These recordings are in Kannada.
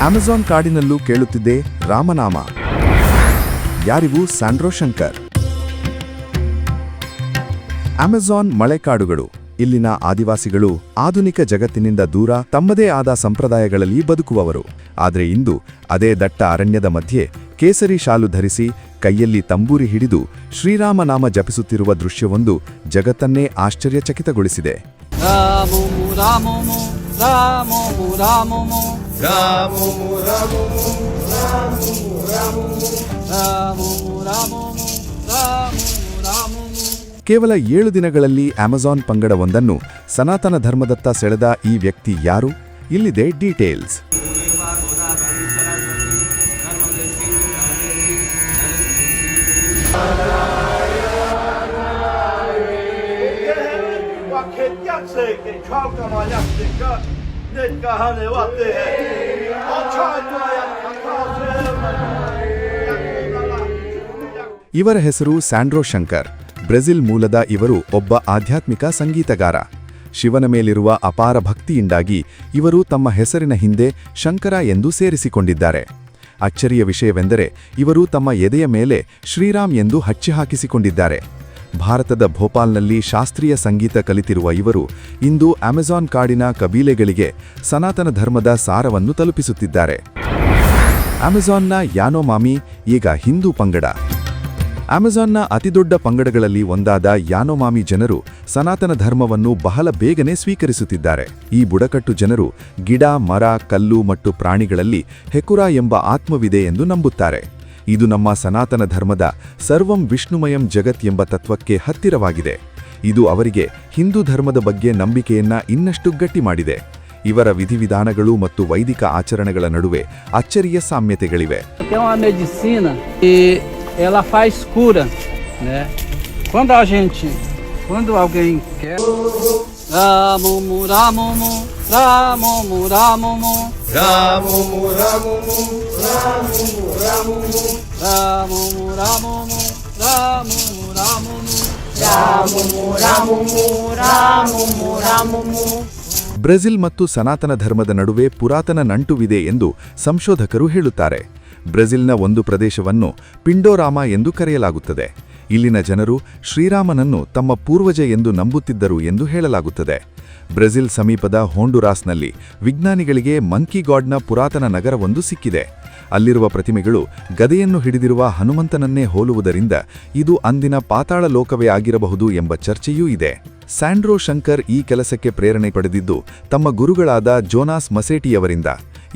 ಅಮೆಜಾನ್ ಕಾಡಿನಲ್ಲೂ ಕೇಳುತ್ತಿದ್ದೆ ರಾಮನಾಮ. ಯಾರಿವು ಸ್ಯಾಂಡ್ರೋ ಶಂಕರ್? ಅಮೆಜಾನ್ ಮಳೆಕಾಡುಗಳು. ಇಲ್ಲಿನ ಆದಿವಾಸಿಗಳು ಆಧುನಿಕ ಜಗತ್ತಿನಿಂದ ದೂರ ತಮ್ಮದೇ ಆದ ಸಂಪ್ರದಾಯಗಳಲ್ಲಿ ಬದುಕುವವರು. ಆದರೆ ಇಂದು ಅದೇ ದಟ್ಟ ಅರಣ್ಯದ ಮಧ್ಯೆ ಕೇಸರಿ ಶಾಲು ಧರಿಸಿ ಕೈಯಲ್ಲಿ ತಂಬೂರಿ ಹಿಡಿದು ಶ್ರೀರಾಮನಾಮ ಜಪಿಸುತ್ತಿರುವ ದೃಶ್ಯವೊಂದು ಜಗತ್ತನ್ನೇ ಆಶ್ಚರ್ಯಚಕಿತಗೊಳಿಸಿದೆ. ಕೇವಲ 7 ದಿನಗಳಲ್ಲಿ ಅಮೆಜಾನ್ ಪಂಗಡವೊಂದನ್ನು ಸನಾತನ ಧರ್ಮದತ್ತ ಸೆಳೆದ ಈ ವ್ಯಕ್ತಿ ಯಾರು? ಇಲ್ಲಿದೆ ಡೀಟೇಲ್ಸ್. ಇವರ ಹೆಸರು ಸ್ಯಾಂಡ್ರೋ ಶಂಕರ್. ಬ್ರೆಜಿಲ್ ಮೂಲದ ಇವರು ಒಬ್ಬ ಆಧ್ಯಾತ್ಮಿಕ ಸಂಗೀತಗಾರ. ಶಿವನ ಮೇಲಿರುವ ಅಪಾರ ಭಕ್ತಿಯಿಂದಾಗಿ ಇವರು ತಮ್ಮ ಹೆಸರಿನ ಹಿಂದೆ ಶಂಕರ ಎಂದು ಸೇರಿಸಿಕೊಂಡಿದ್ದಾರೆ. ಅಚ್ಚರಿಯ ವಿಷಯವೆಂದರೆ ಇವರು ತಮ್ಮ ಎದೆಯ ಮೇಲೆ ಶ್ರೀರಾಮ್ ಎಂದು ಹಚ್ಚಿ ಹಾಕಿಸಿಕೊಂಡಿದ್ದಾರೆ. ಭಾರತದ ಭೋಪಾಲ್ನಲ್ಲಿ ಶಾಸ್ತ್ರೀಯ ಸಂಗೀತ ಕಲಿತಿರುವ ಇವರು ಇಂದು ಅಮೆಜಾನ್ ಕಾಡಿನ ಕಬೀಲೆಗಳಿಗೆ ಸನಾತನ ಧರ್ಮದ ಸಾರವನ್ನು ತಲುಪಿಸುತ್ತಿದ್ದಾರೆ. ಅಮೆಜಾನ್ನ ಯಾನೋಮಾಮಿ ಈಗ ಹಿಂದೂ ಪಂಗಡ. ಅಮೆಜಾನ್ನ ಅತಿದೊಡ್ಡ ಪಂಗಡಗಳಲ್ಲಿ ಒಂದಾದ ಯಾನೋಮಾಮಿ ಜನರು ಸನಾತನ ಧರ್ಮವನ್ನು ಬಹಳ ಬೇಗನೆ ಸ್ವೀಕರಿಸುತ್ತಿದ್ದಾರೆ. ಈ ಬುಡಕಟ್ಟು ಜನರು ಗಿಡ, ಮರ, ಕಲ್ಲು ಮತ್ತು ಪ್ರಾಣಿಗಳಲ್ಲಿ ಹೆಕುರ ಎಂಬ ಆತ್ಮವಿದೆ ಎಂದು ನಂಬುತ್ತಾರೆ. ಇದು ನಮ್ಮ ಸನಾತನ ಧರ್ಮದ ಸರ್ವಂ ವಿಷ್ಣುಮಯಂ ಜಗತ್ ಎಂಬ ತತ್ವಕ್ಕೆ ಹತ್ತಿರವಾಗಿದೆ. ಇದು ಅವರಿಗೆ ಹಿಂದೂ ಧರ್ಮದ ಬಗ್ಗೆ ನಂಬಿಕೆಯನ್ನ ಇನ್ನಷ್ಟು ಗಟ್ಟಿ ಮಾಡಿದೆ. ಇವರ ವಿಧಿವಿಧಾನಗಳು ಮತ್ತು ವೈದಿಕ ಆಚರಣೆಗಳ ನಡುವೆ ಅಚ್ಚರಿಯ ಸಾಮ್ಯತೆಗಳಿವೆ. Ela faz cura, né? Quando alguém quer Ramumu Ramumu Ramumu Ramumu Ramumu Ramumu Ramumu Ramumu Ramumu Ramumu Ramumu Ramumu Ramumu Ramumu Ramumu Ramumu. Brazil ಮತ್ತು ಸನಾತನ ಧರ್ಮದ ನಡುವೆ ಪುರಾತನ ನಂಟುವಿದೆ ಎಂದು ಸಂಶೋಧಕರು ಹೇಳುತ್ತಾರೆ. ಬ್ರೆಜಿಲ್ನ ಒಂದು ಪ್ರದೇಶವನ್ನು ಪಿಂಡೋರಾಮ ಎಂದು ಕರೆಯಲಾಗುತ್ತದೆ. ಇಲ್ಲಿನ ಜನರು ಶ್ರೀರಾಮನನ್ನು ತಮ್ಮ ಪೂರ್ವಜ ಎಂದು ನಂಬುತ್ತಿದ್ದರು ಎಂದು ಹೇಳಲಾಗುತ್ತದೆ. ಬ್ರೆಜಿಲ್ ಸಮೀಪದ ಹೋಂಡುರಾಸ್ನಲ್ಲಿ ವಿಜ್ಞಾನಿಗಳಿಗೆ ಮಂಕಿ ಗಾಡ್ನ ಪುರಾತನ ನಗರವೊಂದು ಸಿಕ್ಕಿದೆ. ಅಲ್ಲಿರುವ ಪ್ರತಿಮೆಗಳು ಗದೆಯನ್ನು ಹಿಡಿದಿರುವ ಹನುಮಂತನನ್ನೇ ಹೋಲುವುದರಿಂದ ಇದು ಅಂದಿನ ಪಾತಾಳ ಲೋಕವೇ ಆಗಿರಬಹುದು ಎಂಬ ಚರ್ಚೆಯೂ ಇದೆ. ಸ್ಯಾಂಡ್ರೋ ಶಂಕರ್ ಈ ಕೆಲಸಕ್ಕೆ ಪ್ರೇರಣೆ ಪಡೆದಿದ್ದು ತಮ್ಮ ಗುರುಗಳಾದ ಜೋನಾಸ್ ಮಸೇಟಿಯವರಿಂದ.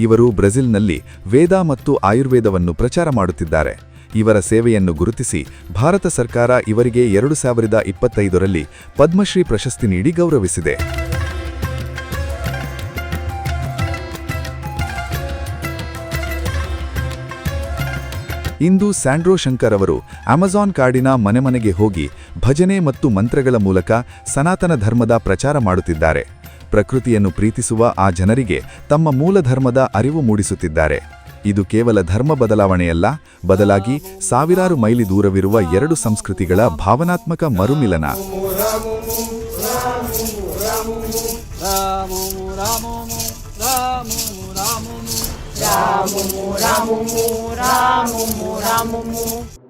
ಇವರು ಬ್ರೆಜಿಲ್ನಲ್ಲಿ ವೇದ ಮತ್ತು ಆಯುರ್ವೇದವನ್ನು ಪ್ರಚಾರ ಮಾಡುತ್ತಿದ್ದಾರೆ. ಇವರ ಸೇವೆಯನ್ನು ಗುರುತಿಸಿ ಭಾರತ ಸರ್ಕಾರ ಇವರಿಗೆ 2025ರಲ್ಲಿ ಪದ್ಮಶ್ರೀ ಪ್ರಶಸ್ತಿ ನೀಡಿ ಗೌರವಿಸಿದೆ. ಇಂದು ಸ್ಯಾಂಡ್ರೋ ಶಂಕರ್ ಅವರು ಅಮೆಜಾನ್ ಕಾಡಿನ ಮನೆಮನೆಗೆ ಹೋಗಿ ಭಜನೆ ಮತ್ತು ಮಂತ್ರಗಳ ಮೂಲಕ ಸನಾತನ ಧರ್ಮದ ಪ್ರಚಾರ ಮಾಡುತ್ತಿದ್ದಾರೆ. ಪ್ರಕೃತಿಯನ್ನು ಪ್ರೀತಿಸುವ ಆ ಜನರಿಗೆ ತಮ್ಮ ಮೂಲ ಧರ್ಮದ ಅರಿವು ಮೂಡಿಸುತ್ತಿದ್ದಾರೆ. ಇದು ಕೇವಲ ಧರ್ಮ ಬದಲಾವಣೆಯಲ್ಲ, ಬದಲಾಗಿ ಸಾವಿರಾರು ಮೈಲಿ ದೂರವಿರುವ 2 ಸಂಸ್ಕೃತಿಗಳ ಭಾವನಾತ್ಮಕ ಮರುಮಿಲನ. Ramumu Ramumu Ramumu Ramumu Ramumu